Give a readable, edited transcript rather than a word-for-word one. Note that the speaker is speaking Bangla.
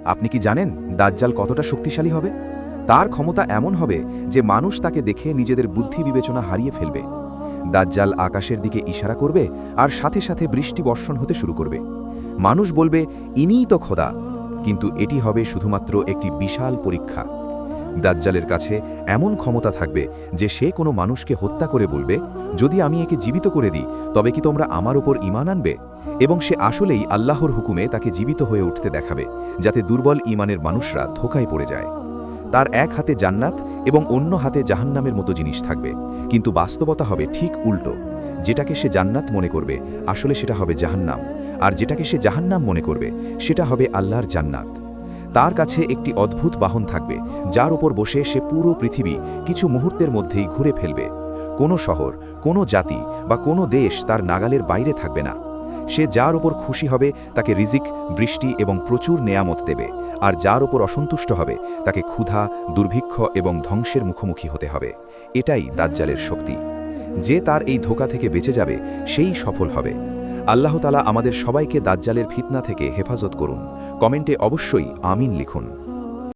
আপনি কি জানেন দাজ্জাল কতটা শক্তিশালী হবে? তার ক্ষমতা এমন হবে যে মানুষ তাকে দেখে নিজেদের বুদ্ধি বিবেচনা হারিয়ে ফেলবে। দাজ্জাল আকাশের দিকে ইশারা করবে আর সাথে সাথে বৃষ্টি বর্ষণ হতে শুরু করবে। মানুষ বলবে, ইনিই তো খোদা। কিন্তু এটি হবে শুধুমাত্র একটি বিশাল পরীক্ষা। দাজ্জালের কাছে এমন ক্ষমতা থাকবে যে সে কোনো মানুষকে হত্যা করে বলবে, যদি আমি একে জীবিত করে দিই তবে কি তোমরা আমার ওপর ঈমান আনবে? এবং সে আসলেই আল্লাহর হুকুমে তাকে জীবিত হয়ে উঠতে দেখাবে, যাতে দুর্বল ঈমানের মানুষরা ধোঁকায় পড়ে যায়। তার এক হাতে জান্নাত এবং অন্য হাতে জাহান্নামের মতো জিনিস থাকবে, কিন্তু বাস্তবতা হবে ঠিক উল্টো। যেটাকে সে জান্নাত মনে করবে আসলে সেটা হবে জাহান্নাম, আর যেটাকে সে জাহান্নাম মনে করবে সেটা হবে আল্লাহর জান্নাত। তার কাছে একটি অদ্ভুত বাহন থাকবে, যার ওপর বসে সে পুরো পৃথিবী কিছু মুহূর্তের মধ্যেই ঘুরে ফেলবে। কোনো শহর, কোনো জাতি বা কোনো দেশ তার নাগালের বাইরে থাকবে না। সে যার ওপর খুশি হবে তাকে রিজিক, বৃষ্টি এবং প্রচুর নেয়ামত দেবে, আর যার ওপর অসন্তুষ্ট হবে তাকে ক্ষুধা, দুর্ভিক্ষ এবং ধ্বংসের মুখোমুখি হতে হবে। এটাই দাজ্জালের শক্তি। যে তার এই ধোঁকা থেকে বেঁচে যাবে সেই সফল হবে। আল্লাহ তাআলা আমাদের সবাইকে দাজ্জালের ফিতনা থেকে হেফাজত করুন। কমেন্টে অবশ্যই আমিন লিখুন।